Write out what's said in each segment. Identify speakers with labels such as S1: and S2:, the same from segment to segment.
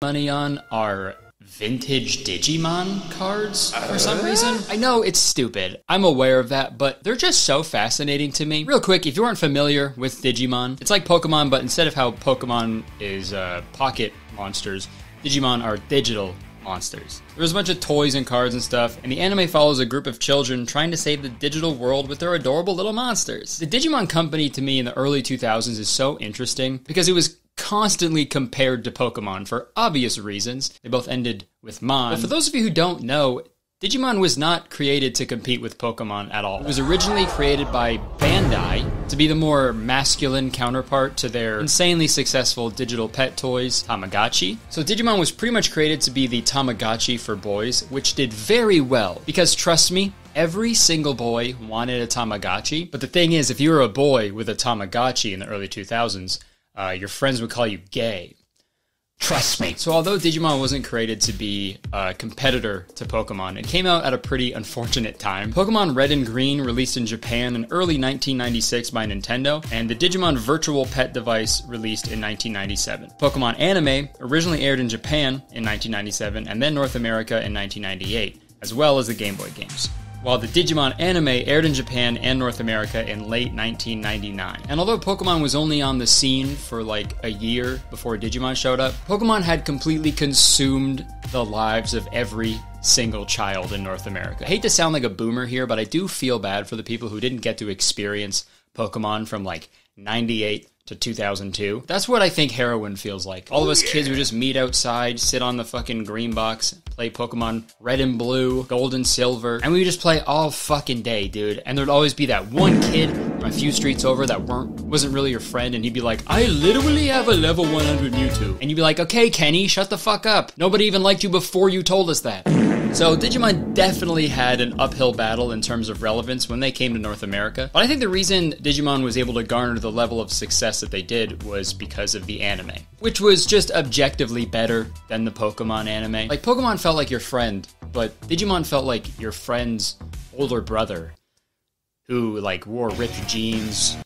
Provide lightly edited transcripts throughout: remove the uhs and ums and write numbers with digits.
S1: money on are vintage Digimon cards for some reason. I know it's stupid. I'm aware of that, but they're just so fascinating to me. Real quick, if you aren't familiar with Digimon, it's like Pokemon, but instead of how Pokemon is pocket monsters, Digimon are digital monsters. There's a bunch of toys and cards and stuff, and the anime follows a group of children trying to save the digital world with their adorable little monsters. The Digimon company, to me, in the early 2000s is so interesting because it was constantly compared to Pokemon for obvious reasons. They both ended with Mon. But for those of you who don't know, Digimon was not created to compete with Pokemon at all. It was originally created by Bandai to be the more masculine counterpart to their insanely successful digital pet toys, Tamagotchi. So Digimon was pretty much created to be the Tamagotchi for boys, which did very well. Because trust me, every single boy wanted a Tamagotchi. But the thing is, if you were a boy with a Tamagotchi in the early 2000s, your friends would call you gay. Trust me. So although Digimon wasn't created to be a competitor to Pokemon, it came out at a pretty unfortunate time. Pokemon Red and Green released in Japan in early 1996 by Nintendo, and the Digimon Virtual Pet device released in 1997. Pokemon Anime originally aired in Japan in 1997 and then North America in 1998, as well as the Game Boy games. While the Digimon anime aired in Japan and North America in late 1999. And although Pokemon was only on the scene for like a year before Digimon showed up, Pokemon had completely consumed the lives of every single child in North America. I hate to sound like a boomer here, but I do feel bad for the people who didn't get to experience Pokemon from like 98 to 2002. That's what I think heroin feels like. All of us kids would just meet outside, sit on the fucking green box, play Pokemon Red and Blue, Gold and Silver, and we would just play all fucking day, dude. And there'd always be that one kid from a few streets over that wasn't really your friend, and he'd be like, I literally have a level 100 Mewtwo. And you'd be like, okay, Kenny, shut the fuck up. Nobody even liked you before you told us that. So Digimon definitely had an uphill battle in terms of relevance when they came to North America. But I think the reason Digimon was able to garner the level of success that they did was because of the anime, which was just objectively better than the Pokemon anime. Like, Pokemon felt like your friend, but Digimon felt like your friend's older brother who, like, wore ripped jeans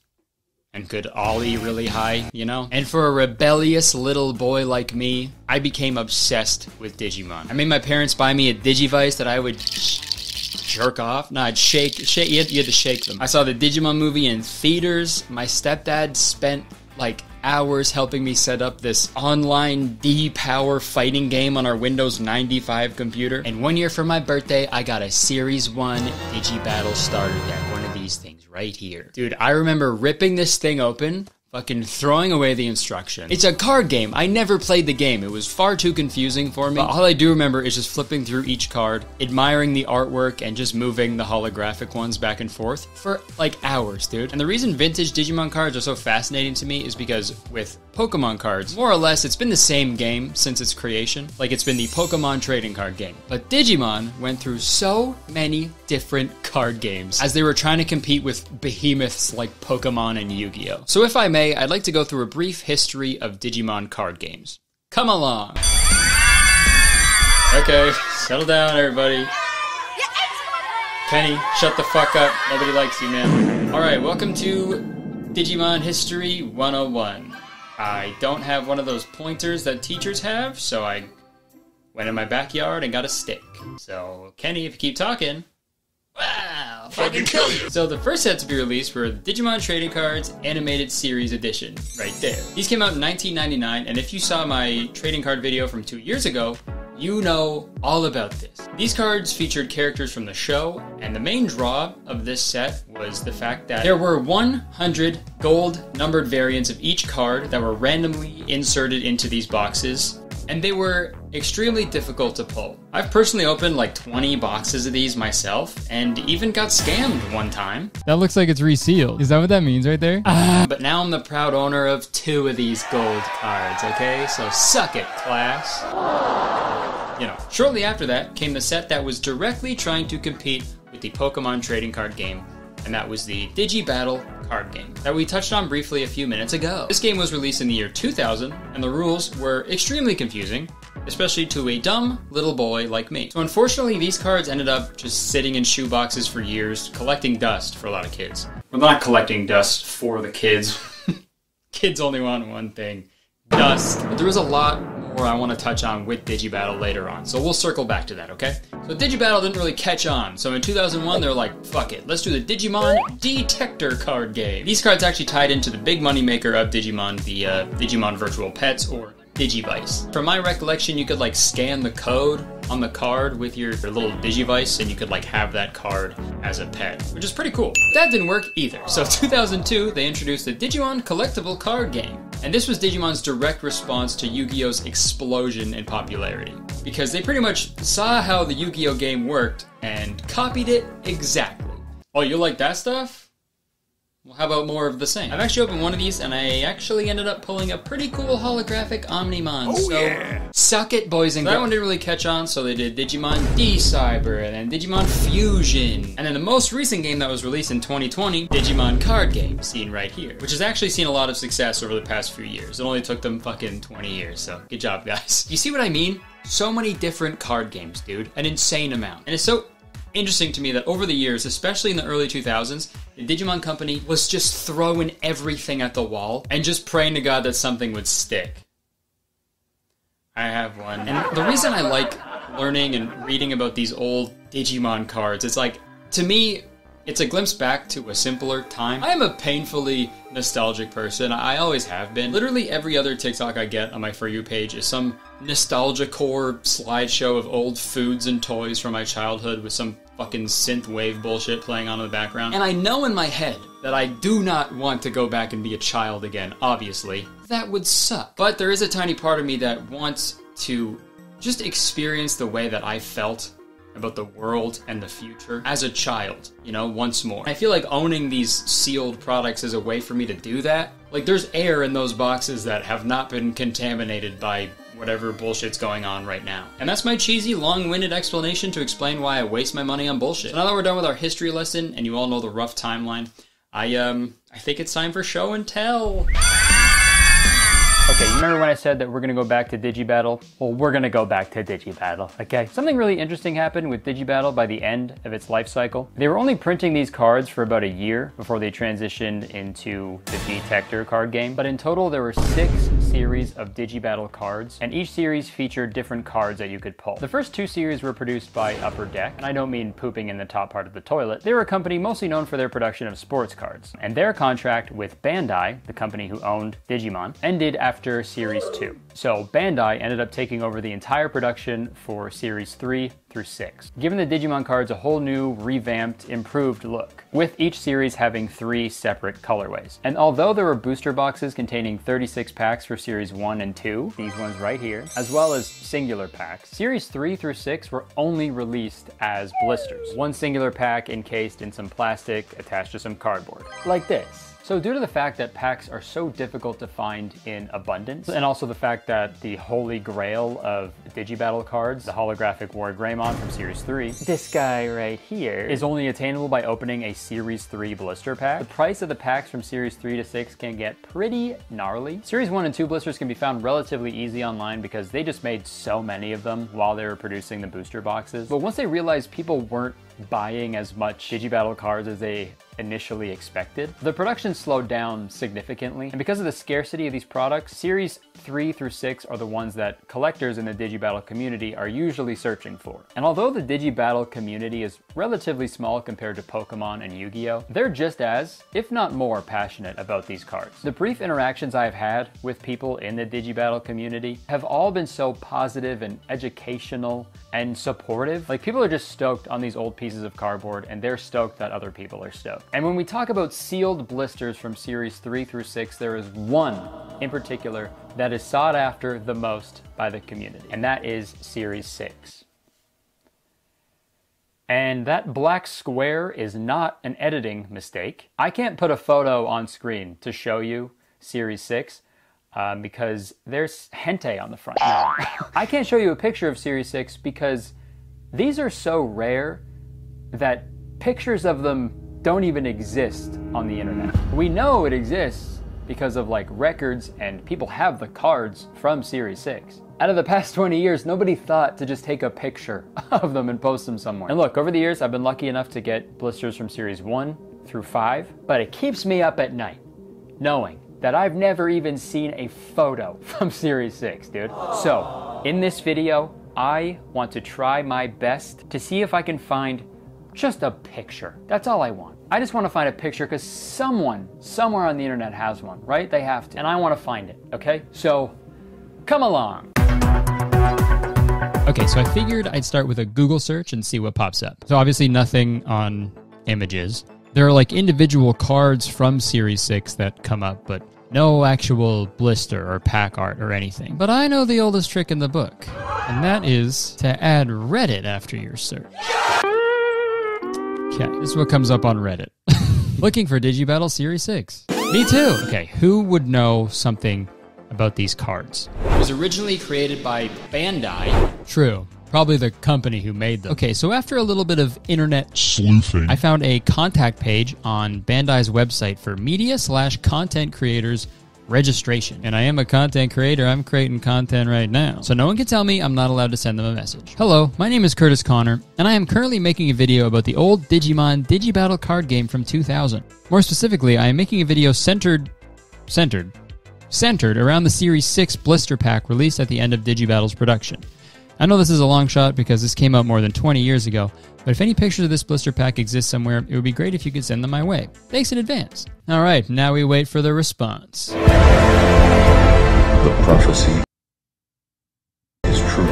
S1: and could ollie really high, you know? And for a rebellious little boy like me, I became obsessed with Digimon. I made my parents buy me a Digivice that I would jerk off. No, I'd shake. You had to shake them. I saw the Digimon movie in theaters. My stepdad spent like hours helping me set up this online D-Power fighting game on our Windows 95 computer. And one year for my birthday, I got a Series 1 Digibattle starter deck. One of these things right here. Dude, I remember ripping this thing open, fucking throwing away the instructions. It's a card game. I never played the game. It was far too confusing for me. But all I do remember is just flipping through each card, admiring the artwork, and just moving the holographic ones back and forth for like hours, dude. And the reason vintage Digimon cards are so fascinating to me is because with Pokemon cards, more or less, it's been the same game since its creation. Like, it's been the Pokemon trading card game. But Digimon went through so many different card games as they were trying to compete with behemoths like Pokemon and Yu-Gi-Oh! So if I may, I'd like to go through a brief history of Digimon card games. Come along! Okay, settle down, everybody. Kenny, shut the fuck up. Nobody likes you, man. Alright, welcome to Digimon History 101. I don't have one of those pointers that teachers have, so I went in my backyard and got a stick. So, Kenny, if you keep talking, wow, fucking kill you. So the first set to be released were the Digimon Trading Cards Animated Series Edition, right there. These came out in 1999, and if you saw my trading card video from 2 years ago, you know all about this. These cards featured characters from the show, and the main draw of this set was the fact that there were 100 gold numbered variants of each card that were randomly inserted into these boxes, and they were extremely difficult to pull. I've personally opened like 20 boxes of these myself, and even got scammed one time.
S2: That looks like it's resealed. Is that what that means right there?
S1: But now I'm the proud owner of 2 of these gold cards, okay? So suck it, class. You know, shortly after that came the set that was directly trying to compete with the Pokemon trading card game, and that was the Digibattle card game that we touched on briefly a few minutes ago. This game was released in the year 2000, and the rules were extremely confusing, especially to a dumb little boy like me. So unfortunately, these cards ended up just sitting in shoeboxes for years, collecting dust for a lot of kids. Well, not collecting dust for the kids. Kids only want one thing. Dust. But there was a lot more or I want to touch on with Digibattle later on. So we'll circle back to that, okay? So Digibattle didn't really catch on. So in 2001, they're like, fuck it, let's do the Digimon Detector card game. These cards actually tied into the big moneymaker of Digimon, the Digimon Virtual Pets, or Digivice. From my recollection, you could like scan the code on the card with your little Digivice, and you could like have that card as a pet, which is pretty cool. That didn't work either. So 2002, they introduced the Digimon Collectible Card Game. And this was Digimon's direct response to Yu-Gi-Oh's explosion in popularity. Because they pretty much saw how the Yu-Gi-Oh game worked and copied it exactly. Oh, you like that stuff? Well, how about more of the same? I've actually opened one of these, and I actually ended up pulling a pretty cool holographic Omnimon.
S3: Oh, yeah.
S1: Suck it, boys and girls. That one didn't really catch on, so they did Digimon D-Cyber, and then Digimon Fusion. And then the most recent game that was released in 2020, Digimon Card Game, seen right here. Which has actually seen a lot of success over the past few years. It only took them fucking 20 years, so good job, guys. You see what I mean? So many different card games, dude. An insane amount. And it's so interesting to me that over the years, especially in the early 2000s, the Digimon company was just throwing everything at the wall and just praying to God that something would stick. I have one. And the reason I like learning and reading about these old Digimon cards, it's like, to me, it's a glimpse back to a simpler time. I am a painfully nostalgic person. I always have been. Literally every other TikTok I get on my For You page is some nostalgia-core slideshow of old foods and toys from my childhood with some fucking synth wave bullshit playing on in the background. And I know in my head that I do not want to go back and be a child again, obviously. That would suck. But there is a tiny part of me that wants to just experience the way that I felt about the world and the future as a child, you know, once more. I feel like owning these sealed products is a way for me to do that. Like, there's air in those boxes that have not been contaminated by whatever bullshit's going on right now. And that's my cheesy, long-winded explanation to explain why I waste my money on bullshit. So now that we're done with our history lesson, and you all know the rough timeline, I think it's time for show and tell. Okay, you remember when I said that we're gonna go back to Digibattle? Well, we're gonna go back to Digibattle, okay? Something really interesting happened with Digibattle by the end of its life cycle. They were only printing these cards for about a year before they transitioned into the Detector card game. But in total, there were 6 series of Digibattle cards, and each series featured different cards that you could pull. The first 2 series were produced by Upper Deck, and I don't mean pooping in the top part of the toilet. They were a company mostly known for their production of sports cards. And their contract with Bandai, the company who owned Digimon, ended after Series 2. So Bandai ended up taking over the entire production for Series 3 through 6, giving the Digimon cards a whole new, revamped, improved look, with each series having 3 separate colorways. And although there were booster boxes containing 36 packs for Series 1 and 2, these ones right here, as well as singular packs, Series 3 through 6 were only released as blisters. One singular pack encased in some plastic attached to some cardboard, like this. So due to the fact that packs are so difficult to find in abundance, and also the fact that the holy grail of Digibattle cards, the holographic War Greymon from Series 3, this guy right here, is only attainable by opening a Series 3 blister pack, the price of the packs from Series 3 to 6 can get pretty gnarly. Series 1 and 2 blisters can be found relatively easy online because they just made so many of them while they were producing the booster boxes. But once they realized people weren't buying as much Digibattle cards as they initially expected, the production slowed down significantly. And because of the scarcity of these products, Series 3 through 6 are the ones that collectors in the Digibattle community are usually searching for. And although the Digibattle community is relatively small compared to Pokemon and Yu-Gi-Oh!, they're just as, if not more, passionate about these cards. The brief interactions I've had with people in the Digibattle community have all been so positive and educational and supportive. Like, people are just stoked on these old pieces of cardboard, and they're stoked that other people are stoked. And when we talk about sealed blisters from Series 3 through 6, there is one in particular that is sought after the most by the community, and that is Series 6. And that black square is not an editing mistake. I can't put a photo on screen to show you Series 6 because there's hentai on the front. No. I can't show you a picture of Series 6 because these are so rare that pictures of them don't even exist on the internet. We know it exists because of like records, and people have the cards from Series 6. Out of the past 20 years, nobody thought to just take a picture of them and post them somewhere. And look, over the years, I've been lucky enough to get blisters from Series 1 through 5, but it keeps me up at night knowing that I've never even seen a photo from Series 6, dude. So, in this video, I want to try my best to see if I can find just a picture. That's all I want. I just want to find a picture because someone, somewhere on the internet has one, right? They have to. And I want to find it, okay? So, come along.
S2: Okay, so I figured I'd start with a Google search and see what pops up. So obviously nothing on images. There are like individual cards from Series 6 that come up, but no actual blister or pack art or anything. But I know the oldest trick in the book, and that is to add Reddit after your search. Okay, this is what comes up on Reddit. Looking for Digibattle Series 6. Me too. Okay, who would know something about these cards?
S1: It was originally created by Bandai.
S2: True. Probably the company who made them. Okay, so after a little bit of internet sleuthing, I found a contact page on Bandai's website for media/content creators registration. And I am a content creator. I'm creating content right now. So no one can tell me I'm not allowed to send them a message. Hello, my name is Curtis Connor, and I am currently making a video about the old Digimon Digibattle card game from 2000. More specifically, I am making a video centered around the Series 6 blister pack released at the end of Digibattle's production. I know this is a long shot because this came out more than 20 years ago, but if any pictures of this blister pack exist somewhere, it would be great if you could send them my way. Thanks in advance. All right, now we wait for the response.
S3: The prophecy is true.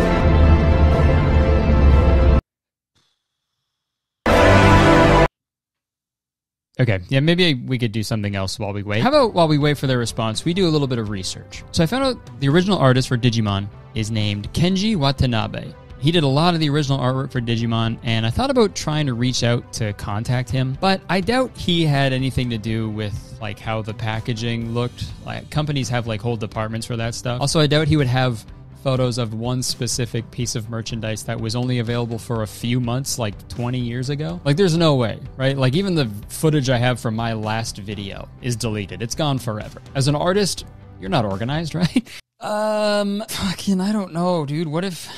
S2: Okay, yeah, maybe we could do something else while we wait. How about while we wait for their response, we do a little bit of research. So I found out the original artist for Digimon is named Kenji Watanabe. He did a lot of the original artwork for Digimon, and I thought about trying to reach out to contact him, but I doubt he had anything to do with like how the packaging looked. Like companies have like whole departments for that stuff. Also, I doubt he would have photos of one specific piece of merchandise that was only available for a few months, like 20 years ago. Like, there's no way, right? Like, even the footage I have from my last video is deleted. It's gone forever. As an artist, you're not organized, right? Fucking, I don't know, dude. What if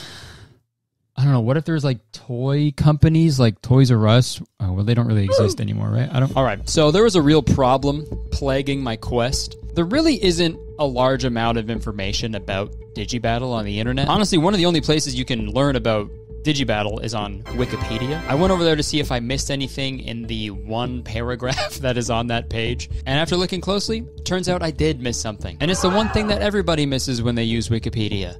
S2: there's like toy companies like Toys R Us? Oh, well, they don't really exist anymore, right?
S1: All right, so there was a real problem plaguing my quest. There really isn't a large amount of information about Digibattle on the internet. Honestly, one of the only places you can learn about Digibattle is on Wikipedia. I went over there to see if I missed anything in the one paragraph that is on that page. And after looking closely, turns out I did miss something. And it's the one thing that everybody misses when they use Wikipedia.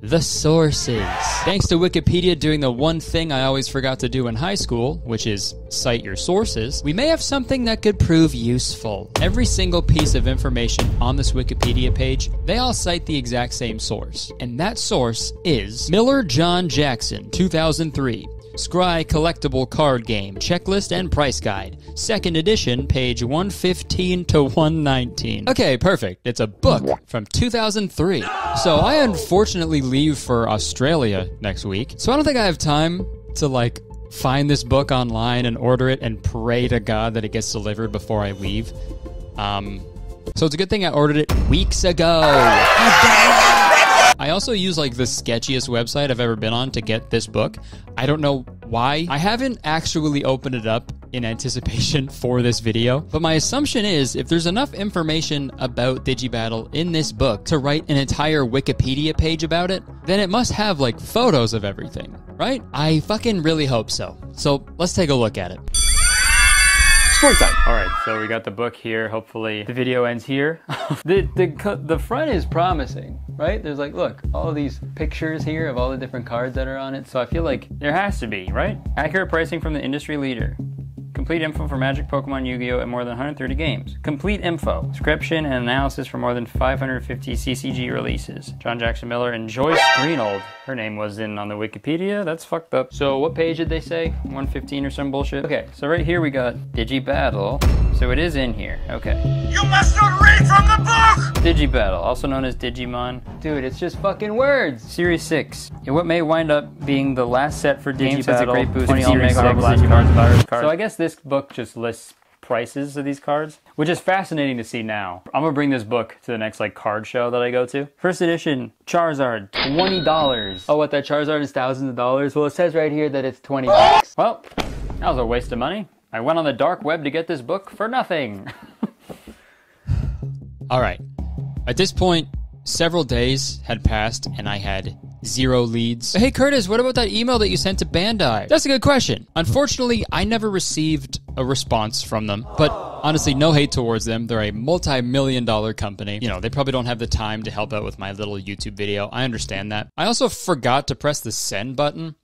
S1: The sources. Thanks to Wikipedia doing the one thing I always forgot to do in high school, which is cite your sources, we may have something that could prove useful. Every single piece of information on this Wikipedia page, they all cite the exact same source. And that source is Miller John Jackson, 2003. Scry Collectible Card Game, Checklist and Price Guide. Second edition, page 115 to 119. Okay, perfect. It's a book from 2003. So I unfortunately leave for Australia next week. So I don't think I have time to like find this book online and order it and pray to God that it gets delivered before I leave. So it's a good thing I ordered it weeks ago. I also use like the sketchiest website I've ever been on to get this book. I don't know why. I haven't actually opened it up in anticipation for this video, but my assumption is if there's enough information about Digibattle in this book to write an entire Wikipedia page about it, then it must have like photos of everything, right? I fucking really hope so. So let's take a look at it. Story time. All right, so we got the book here. Hopefully the video ends here. The front is promising, right? There's like, look, all these pictures here of all the different cards that are on it. So I feel like there has to be, right? Accurate pricing from the industry leader. Complete info for Magic, Pokemon, Yu-Gi-Oh! And more than 130 games. Complete info. Description and analysis for more than 550 CCG releases. John Jackson Miller and Joyce Greenold. Her name was in on the Wikipedia. That's fucked up. So what page did they say? 115 or some bullshit? Okay, so right here we got Digibattle. So it is in here. Okay.
S4: You must not read from the book!
S1: Digibattle, also known as Digimon. Dude, it's just fucking words. Series 6. And what may wind up being the last set for Digibattle. Has a great boost in Series 6 Digimon virus cards. So I guess this book just lists prices of these cards, which is fascinating to see now. I'm gonna bring this book to the next like card show that I go to. First edition Charizard, $20. Oh, what, that Charizard is thousands of dollars? Well, it says right here that it's 20 bucks. Well, that was a waste of money. I went on the dark web to get this book for nothing.
S2: All right. At this point, several days had passed and I had 0 leads. Hey, Curtis, what about that email that you sent to Bandai? That's a good question. Unfortunately, I never received a response from them, but honestly, no hate towards them. They're a multi-million-dollar company. You know, they probably don't have the time to help out with my little YouTube video. I understand that. I also forgot to press the send button.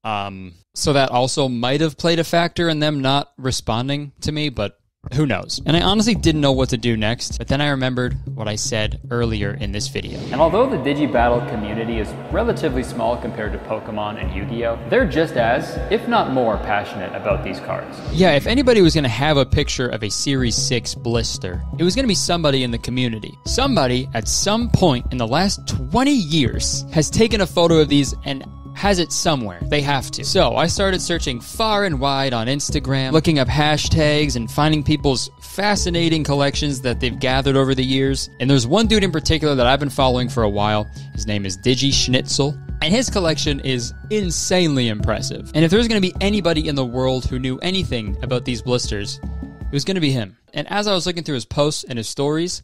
S2: So that also might have played a factor in them not responding to me, but who knows? And I honestly didn't know what to do next, but then I remembered what I said earlier in this video. And although the Digibattle community is relatively small compared to Pokemon and Yu-Gi-Oh!, they're just as, if not more, passionate about these cards. Yeah, if anybody was going to have a picture of a Series 6 blister, it was going to be somebody in the community. Somebody, at some point in the last 20 years, has taken a photo of these and has it somewhere. They have to. So I started searching far and wide on Instagram, looking up hashtags and finding people's fascinating collections that they've gathered over the years. And there's one dude in particular that I've been following for a while. His name is DigiSchnitzel. And his collection is insanely impressive. And if there was going to be anybody in the world who knew anything about these blisters, it was going to be him. And as I was looking through his posts and his stories,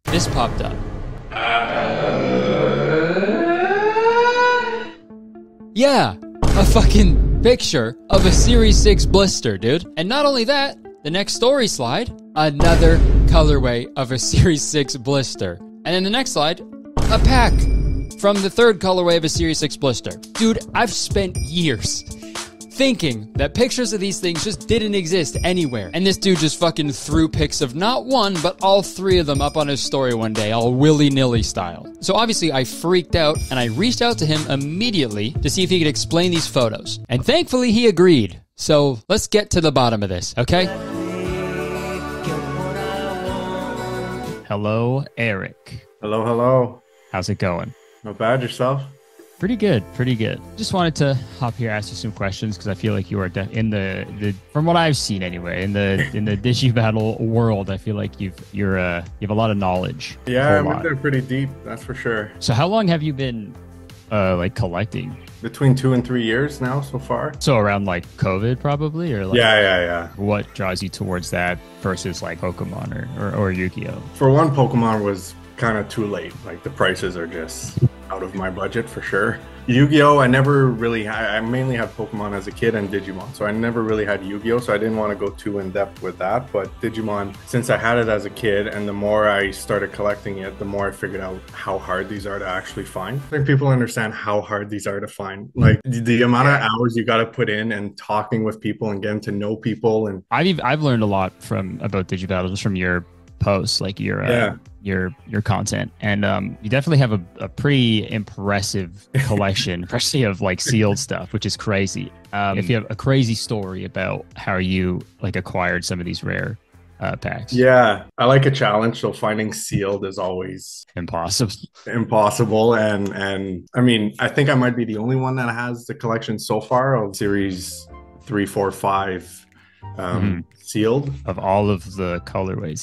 S2: this popped up. Yeah, a fucking picture of a Series 6 blister, dude. And not only that, the next story slide, another colorway of a Series 6 blister. And then the next slide, a pack from the third colorway of a Series 6 blister. Dude, I've spent years thinking that pictures of these things just didn't exist anywhere. And this dude just fucking threw pics of not one, but all 3 of them up on his story one day, all willy-nilly style. So obviously I freaked out and I reached out to him immediately to see if he could explain these photos. And thankfully he agreed. So let's get to the bottom of this, okay? Hello, Eric.
S5: Hello, hello.
S2: How's it going?
S5: Not bad, yourself?
S2: Pretty good, pretty good. Just wanted to hop here, ask you some questions because I feel like you are in the from what I've seen anyway in the Digibattle world. I feel like you have a lot of knowledge.
S5: Yeah, I'm in there pretty deep, that's for sure.
S2: So how long have you been like collecting?
S5: Between 2 and 3 years now so far.
S2: So around like COVID probably, or like
S5: yeah.
S2: What draws you towards that versus like Pokemon or Yu-Gi-Oh?
S5: For one, Pokemon was kind of too late. Like the prices are just out of my budget for sure. Yu-Gi-Oh! I mainly had Pokemon as a kid and Digimon, so I never really had Yu-Gi-Oh! So I didn't want to go too in depth with that. But Digimon, since I had it as a kid, and the more I started collecting it, the more I figured out how hard these are to actually find. I think people understand how hard these are to find. Like the amount of hours you got to put in and talking with people and getting to know people. And
S2: I've learned a lot about Digibattle just from your posts, like your content, and you definitely have a pretty impressive collection, especially of like sealed stuff, which is crazy. If you have a crazy story about how you like acquired some of these rare packs.
S5: Yeah, I like a challenge, so finding sealed is always impossible. And I mean, I think I might be the only one that has the collection so far of Series 3, 4, 5 sealed
S2: of all of the colorways.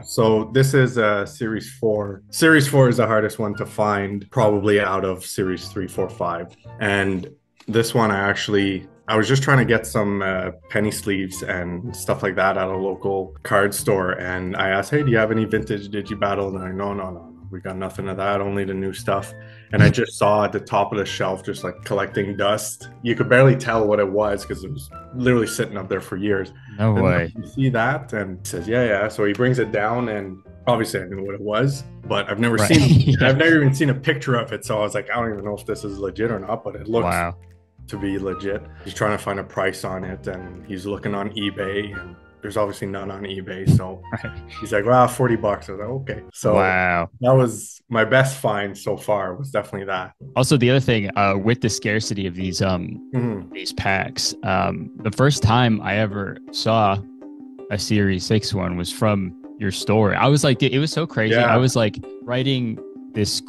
S2: So this is Series 4. Series 4 is the hardest one to find, probably out of Series 3, 4, 5. And this one I was just trying to get some penny sleeves and stuff like that at a local card store, and I asked, hey, do you have any vintage Digibattle? And they're like, no, we got nothing of that, only the new stuff. And I just saw at the top of the shelf, just like collecting dust. You could barely tell what it was because it was literally sitting up there for years. No way.
S5: You see that? And he says, yeah. So he brings it down, and obviously I knew what it was, but I've never I've never even seen a picture of it. So I was like, I don't even know if this is legit or not, but it looks to be legit. He's trying to find a price on it, and he's looking on eBay, and there's obviously none on eBay. So he's like, wow, $40. I was like, okay. So that was my best find so far, was definitely that.
S2: Also, the other thing, with the scarcity of these packs, the first time I ever saw a Series 6 one was from your story. I was like, it was so crazy. I was like writing this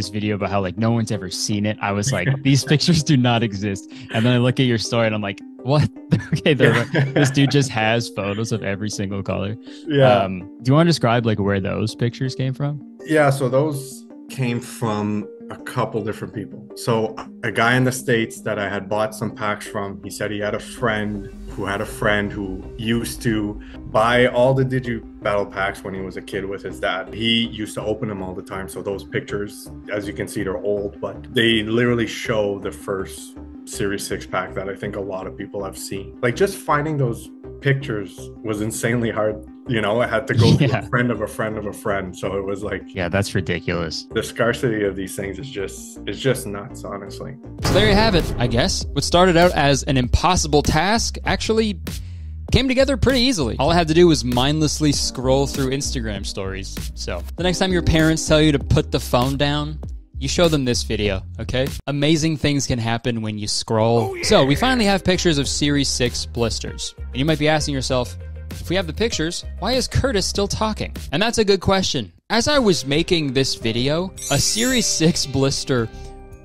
S2: video about how like no one's ever seen it. I was like, these pictures do not exist. And then I look at your story and I'm like, what? Okay, this dude just has photos of every single color.
S5: Yeah.
S2: Do you want to describe like where those pictures came from?
S5: Yeah, so those came from a couple different people. So a guy in the States that I had bought some packs from, he said he had a friend who used to buy all the Digi Battle packs when he was a kid with his dad. He used to open them all the time. So those pictures, as you can see, they're old, but they literally show the first Series 6 pack that I think a lot of people have seen. Like, just finding those pictures was insanely hard. You know, I had to go to a friend of a friend of a friend. So it was like,
S2: yeah, that's ridiculous.
S5: The scarcity of these things is just nuts, honestly.
S2: So there you have it, I guess. What started out as an impossible task actually came together pretty easily. All I had to do was mindlessly scroll through Instagram stories. So the next time your parents tell you to put the phone down, you show them this video, okay? Amazing things can happen when you scroll. Oh, yeah. So we finally have pictures of Series 6 blisters. And you might be asking yourself, if we have the pictures, why is Curtis still talking? And that's a good question. As I was making this video, a Series 6 blister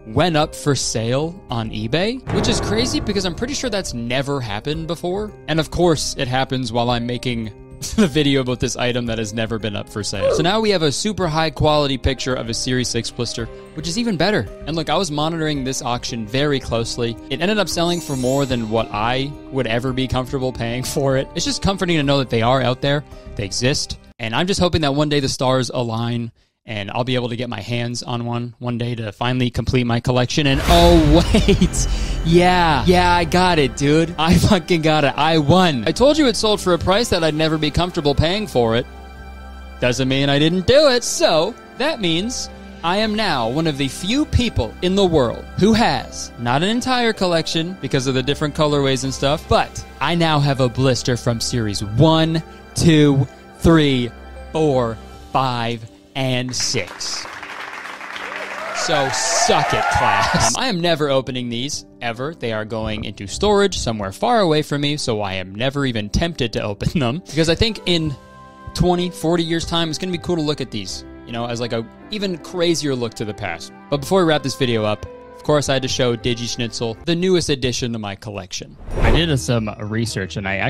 S2: went up for sale on eBay, which is crazy because I'm pretty sure that's never happened before. And of course, it happens while I'm making the video about this item that has never been up for sale. So now we have a super high quality picture of a Series 6 blister, which is even better. And look, I was monitoring this auction very closely. It ended up selling for more than what I would ever be comfortable paying for it. It's just comforting to know that they are out there, they exist, and I'm just hoping that one day the stars align and I'll be able to get my hands on one day to finally complete my collection. And oh wait, yeah, I got it, dude. I fucking got it. I won. I told you it sold for a price that I'd never be comfortable paying for it. Doesn't mean I didn't do it. So that means I am now one of the few people in the world who has not an entire collection because of the different colorways and stuff, but I now have a blister from Series 1, 2, 3, 4, 5, and 6. So suck it, class. I am never opening these, ever. They are going into storage somewhere far away from me, so I am never even tempted to open them. Because I think in 20, 40 years' time, it's going to be cool to look at these, you know, as like a even crazier look to the past. But before we wrap this video up, of course, I had to show Digi Schnitzel, the newest addition to my collection. I did some research, and I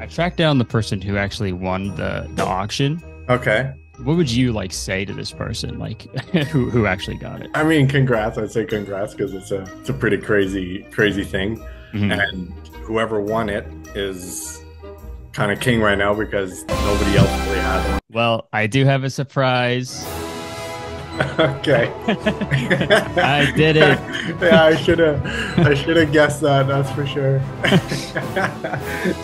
S2: tracked down the person who actually won the auction.
S5: Okay.
S2: What would you like say to this person, like who actually got it?
S5: I mean, congrats. I'd say congrats because it's a pretty crazy thing. Mm-hmm. And whoever won it is kind of king right now because nobody else really has one.
S2: Well, I do have a surprise.
S5: Okay.
S2: I did it.
S5: Yeah, I should have guessed that. That's for sure.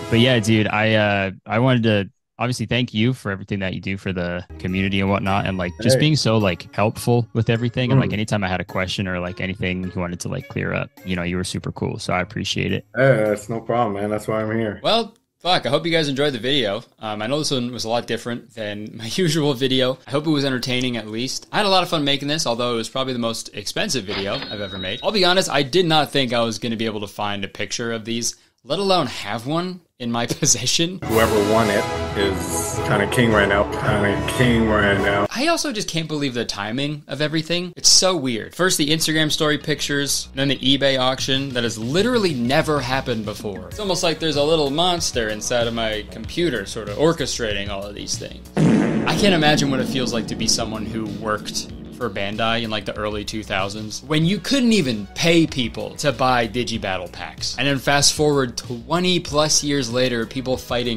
S2: But yeah, dude, I wanted to obviously thank you for everything that you do for the community and whatnot, and like just being so like helpful with everything. And like anytime I had a question or like anything you wanted to like clear up, you know, you were super cool. So I appreciate it.
S5: Hey, that's no problem, man. That's why I'm here.
S1: Well, fuck, I hope you guys enjoyed the video. I know this one was a lot different than my usual video. I hope it was entertaining at least. I had a lot of fun making this, although it was probably the most expensive video I've ever made. I'll be honest, I did not think I was going to be able to find a picture of these, let alone have one in my possession.
S5: Whoever won it is kind of king right now.
S1: I also just can't believe the timing of everything. It's so weird. First the Instagram story pictures, then the eBay auction that has literally never happened before. It's almost like there's a little monster inside of my computer sort of orchestrating all of these things. I can't imagine what it feels like to be someone who worked for Bandai in like the early 2000s when you couldn't even pay people to buy Digi Battle packs. And then fast forward 20 plus years later, people fighting